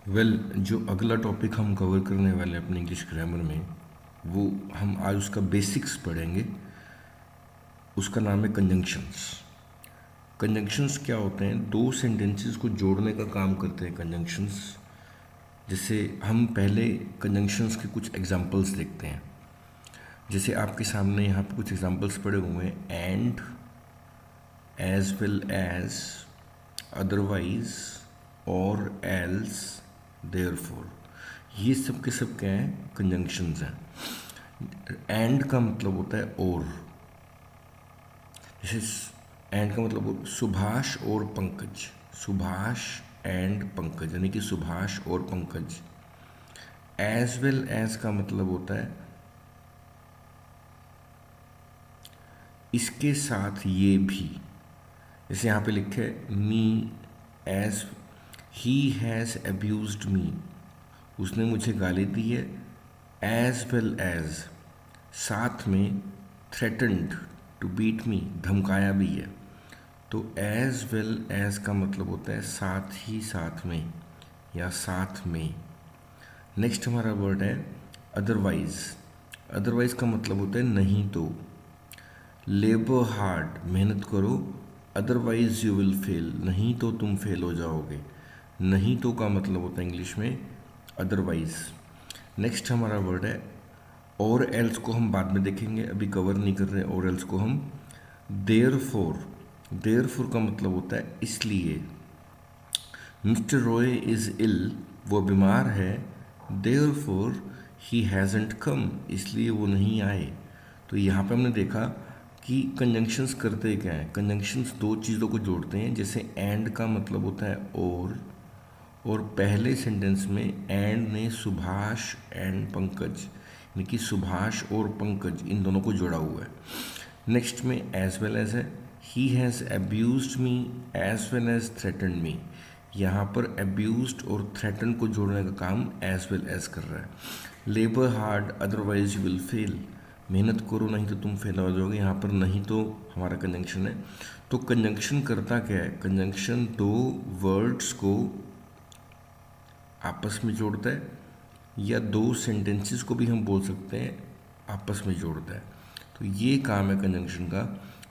जो अगला टॉपिक हम कवर करने वाले हैं अपने इंग्लिश ग्रामर में, वो हम आज उसका बेसिक्स पढ़ेंगे। उसका नाम है कंजंक्शंस। कंजंक्शंस क्या होते हैं? दो सेंटेंसेस को जोड़ने का काम करते हैं कंजंक्शंस। जैसे हम पहले कंजंक्शंस के कुछ एग्जांपल्स देखते हैं। जैसे आपके सामने यहाँ पे कुछ एग्जांपल्स पड़े हुए हैं, and, as well as, otherwise, और एल्स, देयरफॉर। ये सब के सब क्या हैं? कंजंक्शंस हैं। एंड का मतलब होता है और। जैसे एंड का मतलब सुभाष और पंकज, सुभाष एंड पंकज, यानी कि सुभाष और पंकज। एज वेल एज का मतलब होता है इसके साथ ये भी। जैसे यहाँ पे लिखे है me as he has abused me, उसने मुझे गाली दी है। एज वेल एज, साथ में, थ्रेटन्ड टू बीट मी, धमकाया भी है। तो एज वेल एज का मतलब होता है साथ ही साथ में या साथ में। नेक्स्ट हमारा वर्ड है अदरवाइज। अदरवाइज का मतलब होता है नहीं तो। लेबर हार्ड, मेहनत करो, अदरवाइज यू विल फेल, नहीं तो तुम फेल हो जाओगे। नहीं तो का मतलब होता है इंग्लिश में अदरवाइज। नेक्स्ट हमारा वर्ड है और एल्स को हम बाद में देखेंगे, अभी कवर नहीं कर रहे और एल्स को हम। देयरफॉर, देयरफॉर का मतलब होता है इसलिए। मिस्टर रॉय इज़ इल, वो बीमार है। देयरफॉर ही हैज़ंट कम, इसलिए वो नहीं आए। तो यहाँ पे हमने देखा कि कंजंक्शंस करते क्या हैं। कंजंक्शंस दो चीज़ों को जोड़ते हैं। जैसे एंड का मतलब होता है और पहले सेंटेंस में एंड ने सुभाष एंड पंकज, यानी कि सुभाष और पंकज इन दोनों को जोड़ा हुआ है। नेक्स्ट में एज वेल एज है, he has abused me as well as threatened me. यहाँ पर अब्यूज्ड और थ्रेटन को जोड़ने का काम एज वेल एज कर रहा है। Labour hard otherwise you will fail, मेहनत करो नहीं तो तुम फेल हो जाओगे। यहाँ पर नहीं तो हमारा कंजंक्शन है। तो कंजंक्शन करता क्या है? कंजंक्शन दो वर्ड्स को आपस में जोड़ता है, या दो सेंटेंसेस को भी हम बोल सकते हैं आपस में जोड़ता है। तो ये काम है कंजंक्शन का।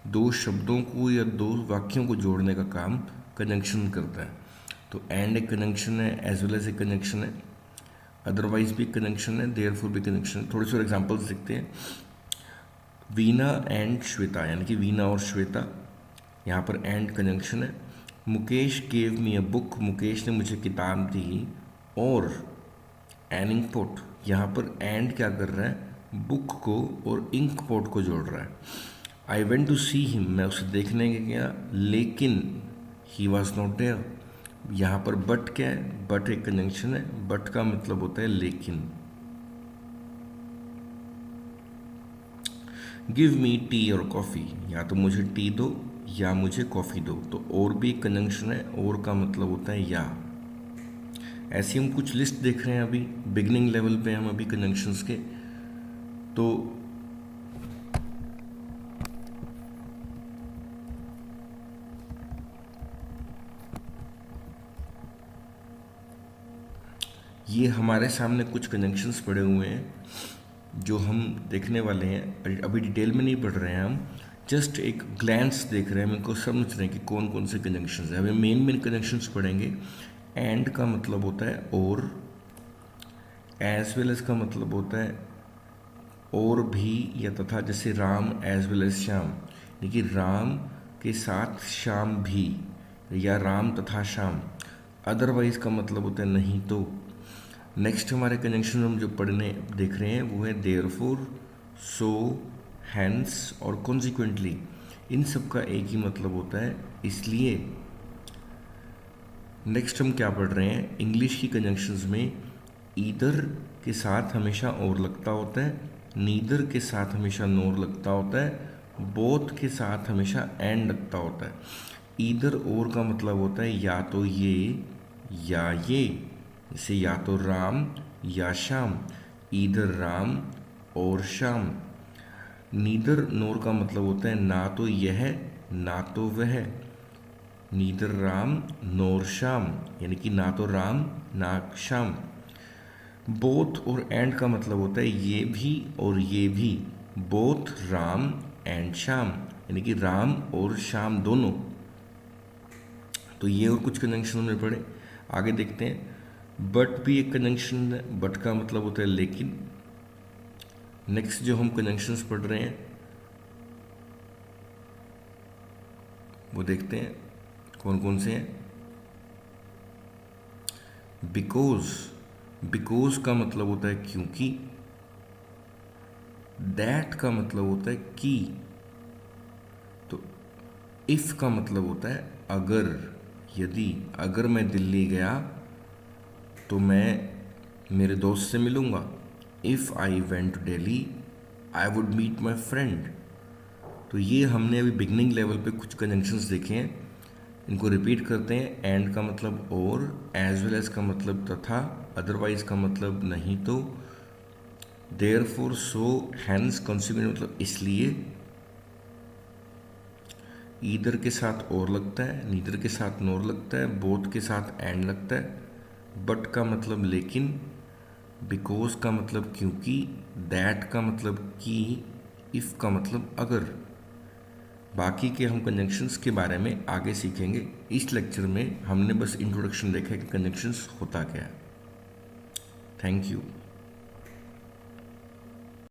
दो शब्दों को या दो वाक्यों को जोड़ने का काम कंजंक्शन करता है। तो एंड एक कंजंक्शन है, एज वेल एज एक कंजंक्शन है, अदरवाइज भी कंजंक्शन है, देयरफॉर भी कंजंक्शन है। थोड़े से एग्जांपल्स देखते हैं। वीना एंड श्वेता, यानी कि वीना और श्वेता, यहाँ पर एंड कंजंक्शन है। Mukesh gave me a book, Mukesh ने मुझे किताब दी। और एन इंक पोट, यहाँ पर एंड क्या कर रहा है? बुक को और इंक पोट को जोड़ रहा है। I went to see him, मैं उसे देखने गया, लेकिन ही वॉज नॉट देयर। यहाँ पर बट क्या है? बट एक कंजंक्शन है, बट का मतलब होता है लेकिन। गिव मी टी और कॉफ़ी, या तो मुझे टी दो या मुझे कॉफ़ी दो। तो और भी एक कंजंक्शन है, और का मतलब होता है या। ऐसी हम कुछ लिस्ट देख रहे हैं अभी, बिगनिंग लेवल पे हम अभी कंजंक्शंस के। तो ये हमारे सामने कुछ कंजंक्शंस पड़े हुए हैं जो हम देखने वाले हैं। अभी डिटेल में नहीं पढ़ रहे हैं हम, जस्ट एक ग्लैंस देख रहे हैं, हम इनको समझ रहे हैं कि कौन कौन से कंजंक्शंस हैं। हमें मेन कंजंक्शंस पढ़ेंगे। एंड का मतलब होता है और, एज वेल एज का मतलब होता है और भी या तथा। जैसे Ram as well as Shyam, यानी कि राम के साथ श्याम भी, या राम तथा श्याम। अदरवाइज का मतलब होता है नहीं तो। नेक्स्ट हमारे कंजंक्शन हम जो पढ़ने देख रहे हैं वो है देयरफॉर, सो, हैंस और कॉन्सिक्वेंटली। इन सब का एक ही मतलब होता है इसलिए। नेक्स्ट हम क्या पढ़ रहे हैं? इंग्लिश की कंजंक्शंस में ईदर के साथ हमेशा और लगता होता है, नीदर के साथ हमेशा नोर लगता होता है, बोथ के साथ हमेशा एंड लगता होता है। ईदर और का मतलब होता है या तो ये या ये। जैसे या तो राम या श्याम, ईदर राम और श्याम। नीदर नोर का मतलब होता है ना तो यह ना तो वह। नीदर राम नोर श्याम, यानी कि ना तो राम ना श्याम। बोथ और एंड का मतलब होता है ये भी और ये भी, बोथ राम एंड श्याम, यानी कि राम और श्याम दोनों। तो ये और कुछ कंजंक्शन में पढ़े, आगे देखते हैं। बट भी एक कंजंक्शन है, बट का मतलब होता है लेकिन। नेक्स्ट जो हम कंजंक्शंस पढ़ रहे हैं वो देखते हैं कौन कौन से हैं। बिकॉज, बिकॉज का मतलब होता है क्योंकि। दैट का मतलब होता है कि। तो इफ का मतलब होता है अगर, यदि, अगर मैं दिल्ली गया तो मैं मेरे दोस्त से मिलूंगा। If I went to Delhi I would meet my friend. तो ये हमने अभी बिगनिंग लेवल पे कुछ कंजंक्शंस देखे हैं, इनको रिपीट करते हैं। एंड का मतलब और, एज वेल एज का मतलब तथा, अदरवाइज का मतलब नहीं तो, therefore so hence consequent मतलब इसलिए, ईदर के साथ और लगता है, नीदर के साथ नोर लगता है, बोथ के साथ एंड लगता है, बट का मतलब लेकिन, बिकॉज का मतलब क्योंकि, दैट का मतलब कि, इफ़ का मतलब अगर। बाकी के हम कंजंक्शंस के बारे में आगे सीखेंगे। इस लेक्चर में हमने बस इंट्रोडक्शन देखा है कि कंजंक्शंस होता क्या है। Thank you.